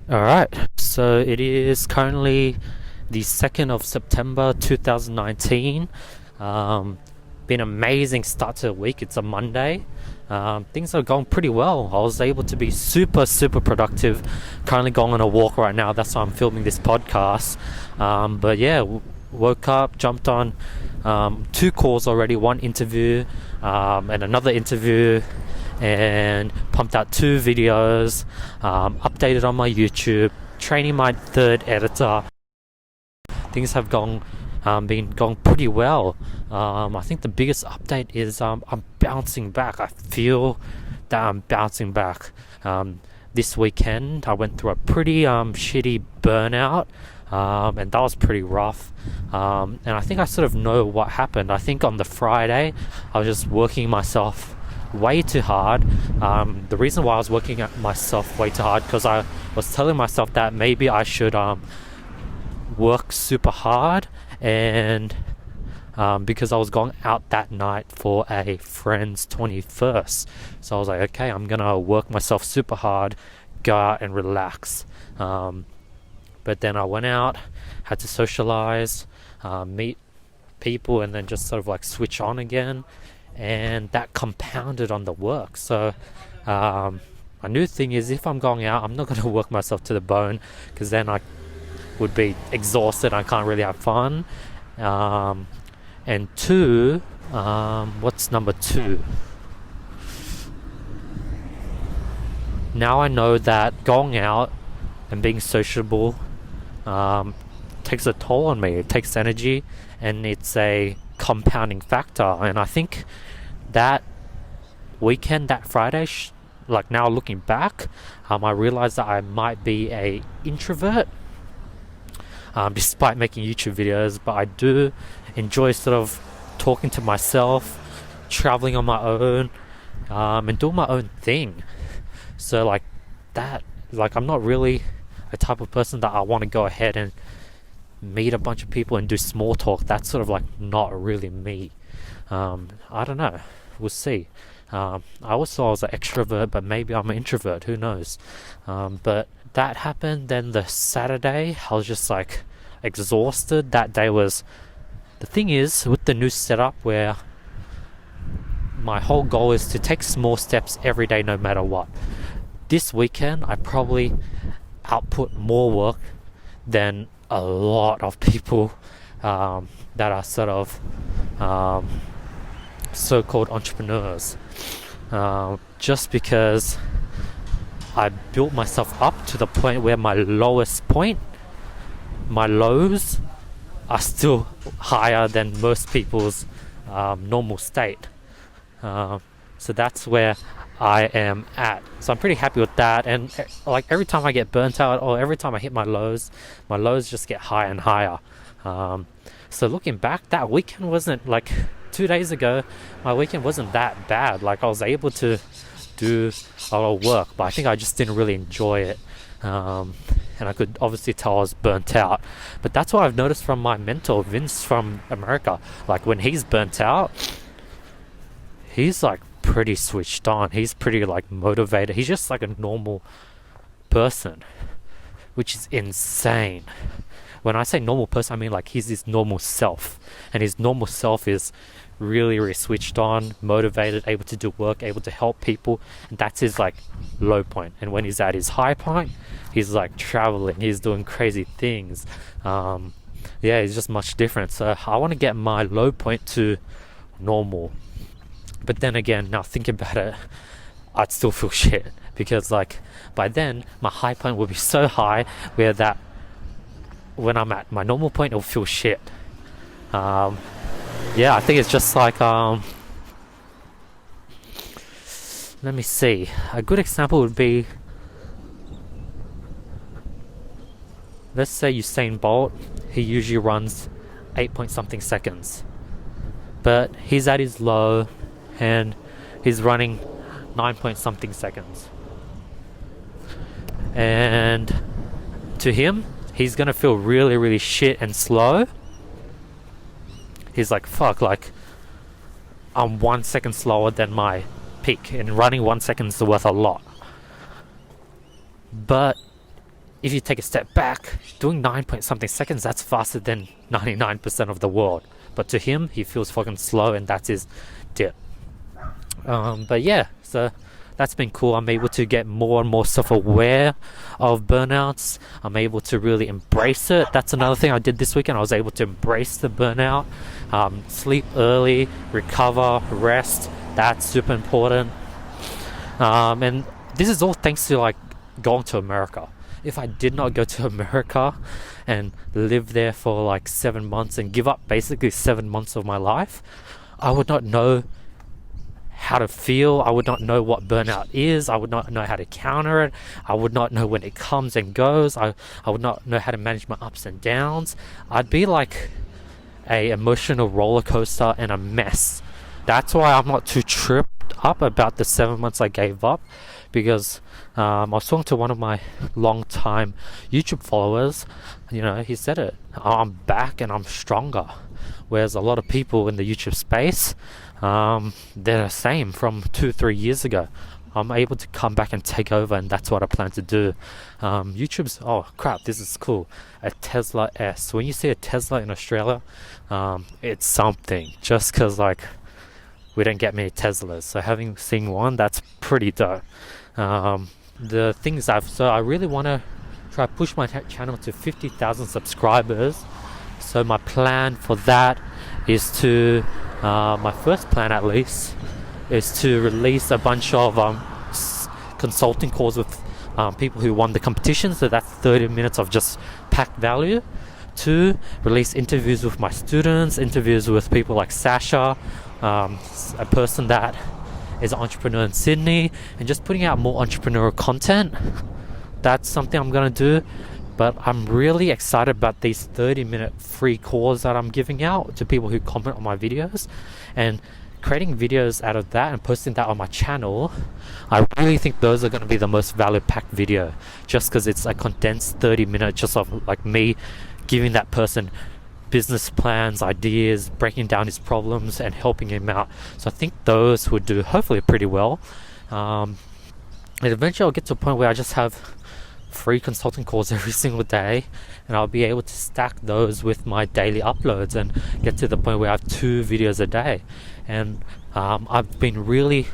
Alright, so it is currently the 2nd of September 2019. Been an amazing start to the week. It's a Monday. Things are going pretty well. I was able to be super productive. Currently going on a walk right now. That's why I'm filming this podcast. But yeah, woke up, jumped on two calls already, one interview and another interview, and pumped out two videos, updated on my YouTube, training my third editor. Things have been going pretty well. I think the biggest update is I'm bouncing back. I feel that I'm bouncing back. This weekend I went through a pretty shitty burnout, and that was pretty rough. And I think I sort of know what happened. I think on the Friday I was just working myself way too hard. The reason why I was working at myself way too hard, because I was telling myself that maybe I should work super hard, and because I was going out that night for a friend's 21st, so I was like, okay, I'm gonna work myself super hard, go out and relax. But then I went out, had to socialize, meet people, and then just sort of like switch on again, and that compounded on the work. So a new thing is, if I'm going out, I'm not going to work myself to the bone, because then I would be exhausted. I can't really have fun. And two, what's number two? Now I know that going out and being sociable takes a toll on me. It takes energy, and it's a compounding factor. And I think that weekend, that Friday, like now looking back, I realized that I might be a introvert, despite making YouTube videos. But I do enjoy sort of talking to myself, traveling on my own, and doing my own thing. So like that, like I'm not really a type of person that I want to go ahead and meet a bunch of people and do small talk. That's sort of like not really me. I don't know, we'll see. I always thought I was an extrovert, but maybe I'm an introvert, who knows. But that happened. Then the Saturday I was just like exhausted. That day was, the thing is with the new setup, where my whole goal is to take small steps every day no matter what. This weekend I probably output more work than a lot of people that are sort of so-called entrepreneurs, just because I built myself up to the point where my lowest point, my lows, are still higher than most people's normal state. So that's where I am at. So I'm pretty happy with that. And like every time I get burnt out, or every time I hit my lows just get higher and higher. So looking back, that weekend wasn't like 2 days ago. My weekend wasn't that bad. Like I was able to do a lot of work, but I think I just didn't really enjoy it. And I could obviously tell I was burnt out. But that's what I've noticed from my mentor, Vince from America. Like when he's burnt out, he's like pretty switched on. He's pretty like motivated. He's just like a normal person, which is insane. When I say normal person, I mean like he's his normal self, and his normal self is really switched on, motivated, able to do work, able to help people, and that's his like low point. And when he's at his high point, he's like traveling, he's doing crazy things. Yeah, he's just much different. So I want to get my low point to normal. But then again, now thinking about it, I'd still feel shit, because like by then my high point will be so high where that when I'm at my normal point, it'll feel shit. Yeah, I think it's just like let me see, a good example would be, let's say Usain Bolt. He usually runs 8 point something seconds, but he's at his low and he's running 9 point something seconds, and to him he's gonna feel really shit and slow. He's like, fuck, like I'm 1 second slower than my peak, and running 1 second is worth a lot. But if you take a step back, doing 9 point something seconds, that's faster than 99% of the world. But to him, he feels fucking slow, and that's his dip. But yeah, so that's been cool. I'm able to get more and more self-aware of burnouts. I'm able to really embrace it. That's another thing I did this weekend. I was able to embrace the burnout, sleep early, recover, rest. That's super important. And this is all thanks to like going to America. If I did not go to America and live there for like 7 months and give up basically 7 months of my life, I would not know how to feel. I would not know what burnout is. I would not know how to counter it. I would not know when it comes and goes. I would not know how to manage my ups and downs. I'd be like a emotional roller coaster and a mess. That's why I'm not too tripped up about the 7 months I gave up, because I was talking to one of my long-time YouTube followers. He said it. I'm back and I'm stronger. Whereas a lot of people in the YouTube space, they're the same from 2-3 years ago. I'm able to come back and take over, and that's what I plan to do. YouTube's, oh crap, this is cool. A Tesla S. When you see a Tesla in Australia, it's something. Just because like we don't get many Teslas, so having seen one, that's pretty dope. The things I really want to try to push my channel to 50,000 subscribers. So my plan for that is to, my first plan at least, is to release a bunch of consulting calls with people who won the competition. So that's 30 minutes of just packed value. To release interviews with my students, interviews with people like Sasha, a person that is an entrepreneur in Sydney, and just putting out more entrepreneurial content. That's something I'm going to do. But I'm really excited about these 30-minute free calls that I'm giving out to people who comment on my videos, and creating videos out of that and posting that on my channel. I really think those are going to be the most value-packed video, just because it's a condensed 30-minute just of like me giving that person business plans, ideas, breaking down his problems and helping him out. So I think those would do hopefully pretty well. And eventually I'll get to a point where I just have free consulting calls every single day, and I'll be able to stack those with my daily uploads and get to the point where I have 2 videos a day. And I've been really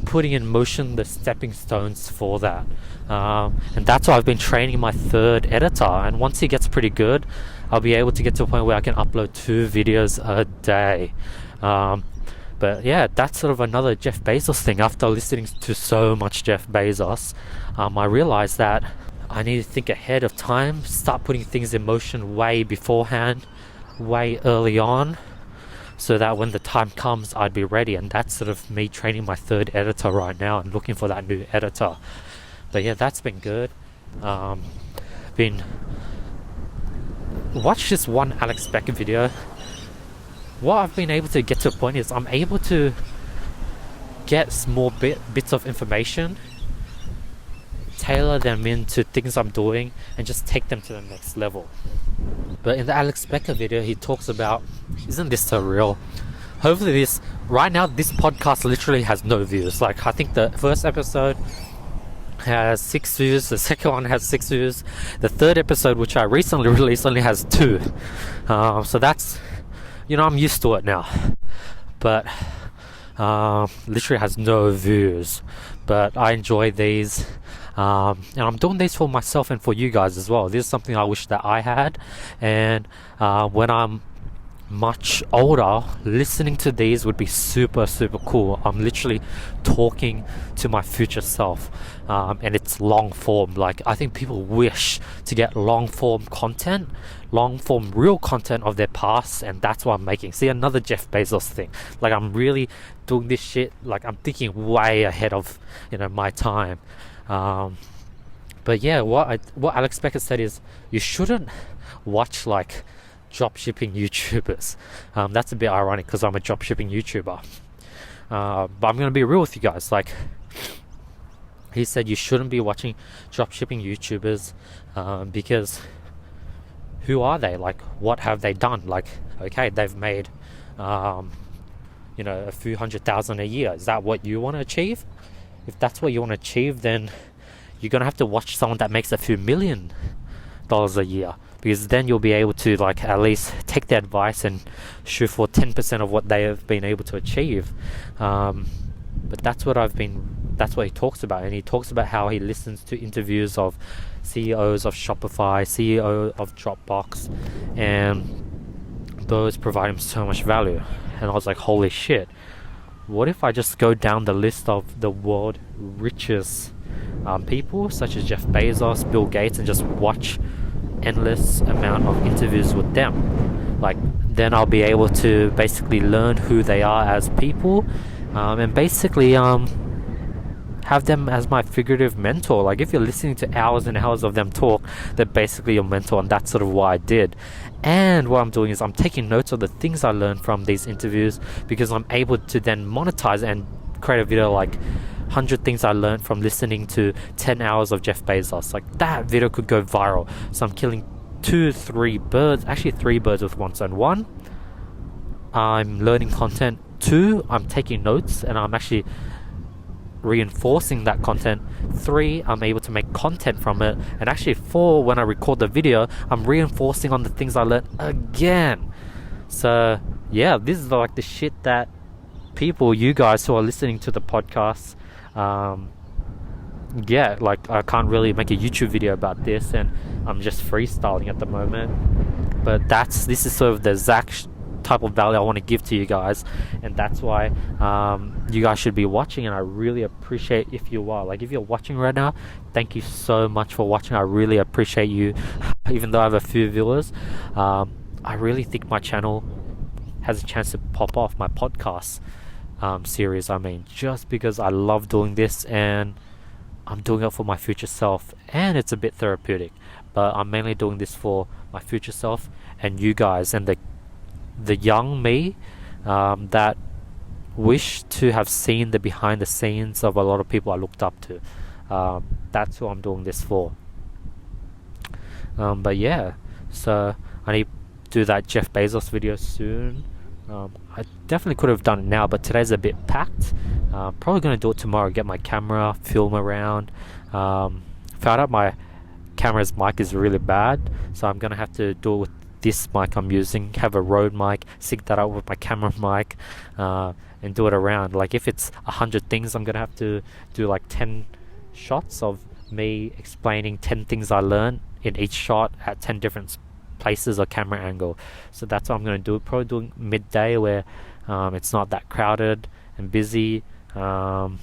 putting in motion the stepping stones for that, and that's why I've been training my 3rd editor, and once he gets pretty good, I'll be able to get to a point where I can upload 2 videos a day. But yeah, that's sort of another Jeff Bezos thing. After listening to so much Jeff Bezos, I realized that I need to think ahead of time, start putting things in motion way beforehand, way early on, so that when the time comes, I'd be ready. And that's sort of me training my 3rd editor right now and looking for that new editor. But yeah, that's been good. Watch this one Alex Becker video. What I've been able to get to a point is I'm able to get small bits of information, tailor them into things I'm doing, and just take them to the next level. But in the Alex Becker video, he talks about, isn't this so real? Hopefully right now this podcast literally has no views. Like, I think the first episode has 6 views, the second one has 6 views, the 3rd episode, which I recently released, only has 2. So that's, I'm used to it now. But literally has no views. But I enjoy these. And I'm doing these for myself and for you guys as well. This is something I wish that I had. And when I'm much older, listening to these would be super, super cool. I'm literally talking to my future self. And it's long form. Like, I think people wish to get long form content, long form real content of their past, and that's what I'm making. See, another Jeff Bezos thing. Like, I'm really doing this shit, like I'm thinking way ahead of my time. But yeah, what Alex Becker said is, you shouldn't watch like dropshipping YouTubers. That's a bit ironic because I'm a dropshipping YouTuber. But I'm gonna be real with you guys. Like, he said you shouldn't be watching dropshipping YouTubers because who are they? Like, what have they done? Like, okay, they've made a few $100,000 a year. Is that what you want to achieve? If that's what you want to achieve, then you're gonna have to watch someone that makes a few $1 million a year, because then you'll be able to like at least take their advice and shoot for 10% of what they have been able to achieve. But that's what he talks about, and he talks about how he listens to interviews of CEOs of Shopify, CEO of Dropbox, and those provide him so much value. And I was like, holy shit, what if I just go down the list of the world richest people, such as Jeff Bezos, Bill Gates, and just watch endless amount of interviews with them? Like, then I'll be able to basically learn who they are as people, and basically have them as my figurative mentor. Like, if you're listening to hours and hours of them talk, they're basically your mentor, and that's sort of what I did. And what I'm doing is I'm taking notes of the things I learned from these interviews, because I'm able to then monetize and create a video like 100 things I learned from listening to 10 hours of Jeff Bezos. Like, that video could go viral. So I'm killing 3 birds with one stone. 1, I'm learning content. 2, I'm taking notes and I'm actually reinforcing that content. 3, I'm able to make content from it. And actually 4, when I record the video, I'm reinforcing on the things I learned again. So yeah, this is like the shit that people, you guys who are listening to the podcast, like I can't really make a YouTube video about this, and I'm just freestyling at the moment. But this is sort of the exact type of value I want to give to you guys, and that's why you guys should be watching. And I really appreciate if you are, like, if you're watching right now, thank you so much for watching. I really appreciate you. Even though I have a few viewers, I really think my channel has a chance to pop off, my podcast series, just because I love doing this, and I'm doing it for my future self, and it's a bit therapeutic, but I'm mainly doing this for my future self and you guys, and the young me that wish to have seen the behind the scenes of a lot of people I looked up to. That's who I'm doing this for. But yeah, so I need to do that Jeff Bezos video soon. I definitely could have done it now, but today's a bit packed. Probably going to do it tomorrow, get my camera, film around. Found out my camera's mic is really bad, so I'm going to have to do it with this mic I'm using, have a Rode mic, sync that up with my camera mic, and do it around. Like, if it's 100 things, I'm going to have to do like 10 shots of me explaining 10 things I learned in each shot at 10 different places or camera angle. So that's what I'm going to do. Probably doing midday where it's not that crowded and busy. Do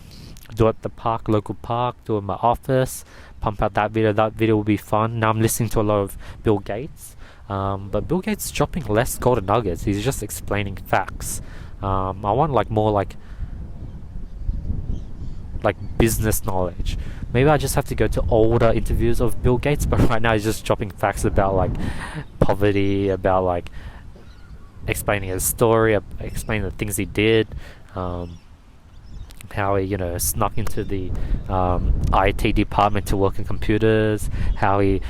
it at the park, local park, do it in my office, pump out that video will be fun. Now I'm listening to a lot of Bill Gates, but Bill Gates is dropping less golden nuggets. He's just explaining facts. I want more like business knowledge. Maybe I just have to go to older interviews of Bill Gates, but right now he's just dropping facts about like poverty, about like explaining his story, explaining the things he did, how he snuck into the IT department to work in computers, how he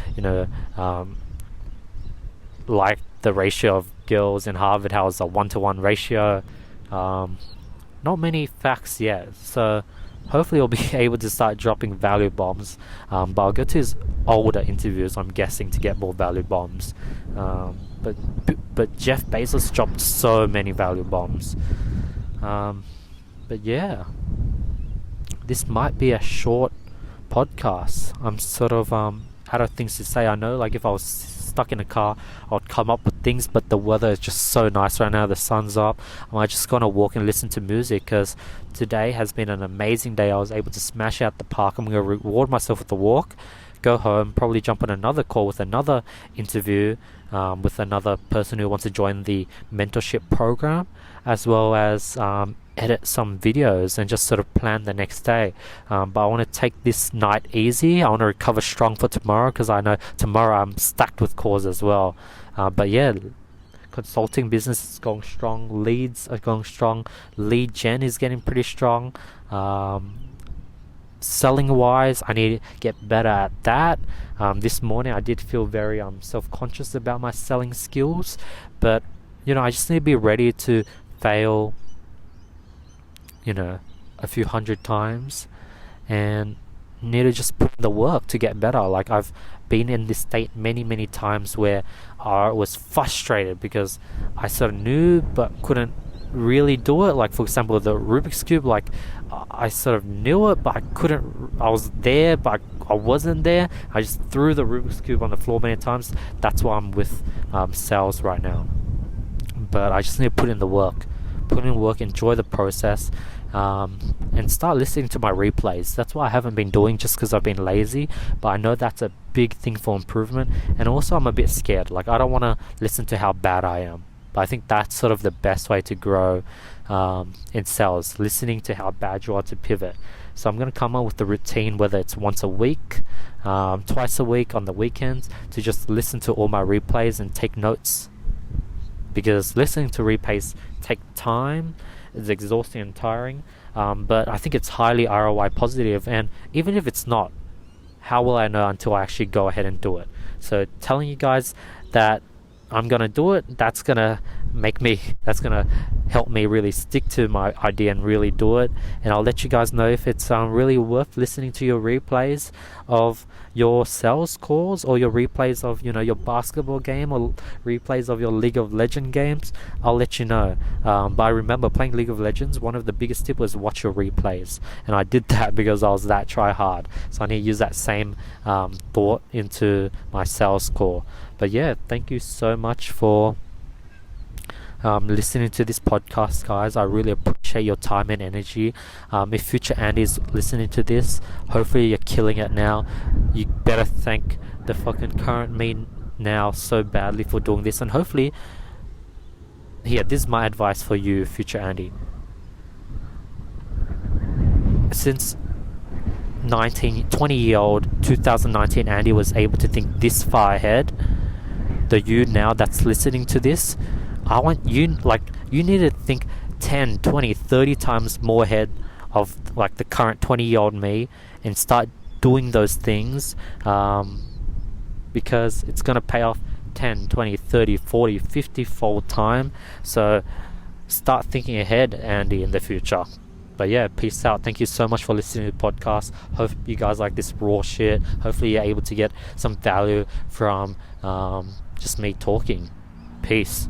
liked the ratio of girls in Harvard, how it's a 1-to-1 ratio. Not many facts yet, so hopefully I'll be able to start dropping value bombs, but I'll go to his older interviews, I'm guessing, to get more value bombs. But Jeff Bezos dropped so many value bombs. But yeah, this might be a short podcast. I'm sort of out of things to say. I know, like, if I was stuck in a car, I'd come up with things, but the weather is just so nice right now. The sun's up. I'm just gonna walk and listen to music, because today has been an amazing day. I was able to smash out the park. I'm gonna reward myself with a walk, go home, probably jump on another call with another interview with another person who wants to join the mentorship program, as well as edit some videos and just sort of plan the next day. But I want to take this night easy. I want to recover strong for tomorrow, because I know tomorrow I'm stacked with calls as well. But yeah, consulting business is going strong, leads are going strong, lead gen is getting pretty strong. Selling wise, I need to get better at that. This morning I did feel very self-conscious about my selling skills, but I just need to be ready to fail a few hundred times, and need to just put in the work to get better. Like, I've been in this state many times where I was frustrated because I sort of knew but couldn't really do it. Like, for example, the Rubik's Cube, like, I sort of knew it but I couldn't. I was there but I wasn't there. I just threw the Rubik's Cube on the floor many times. That's why I'm with sales right now. But I just need to put in the work, enjoy the process, and start listening to my replays. That's what I haven't been doing, just because I've been lazy, but I know that's a big thing for improvement. And also, I'm a bit scared. Like, I don't want to listen to how bad I am, but I think that's sort of the best way to grow in sales, listening to how bad you are to pivot. So I'm going to come up with the routine, whether it's once a week, twice a week on the weekends, to just listen to all my replays and take notes. Because listening to replays take time, it's exhausting and tiring, but I think it's highly ROI positive. And even if it's not, how will I know until I actually go ahead and do it? So telling you guys that I'm gonna do it, that's gonna help me really stick to my idea and really do it. And I'll let you guys know if it's really worth listening to your replays of your sales calls, or your replays of your basketball game, or replays of your League of Legends games. I'll let you know. But I remember playing League of Legends, one of the biggest tips was watch your replays, and I did that because I was that try hard. So I need to use that same thought into my sales call. But yeah, thank you so much for listening to this podcast, guys. I really appreciate your time and energy. If future Andy's listening to this, hopefully you're killing it now. You better thank the fucking current me now so badly for doing this. And hopefully, here, this is my advice for you, future Andy. Since 20-year-old 2019 Andy was able to think this far ahead, the you now that's listening to this, I want you, you need to think 10, 20, 30 times more ahead of the current 20-year-old me, and start doing those things, because it's going to pay off 10, 20, 30, 40, 50 fold time. So start thinking ahead, Andy, in the future. But yeah, peace out. Thank you so much for listening to the podcast. Hope you guys like this raw shit. Hopefully you're able to get some value from just me talking. Peace.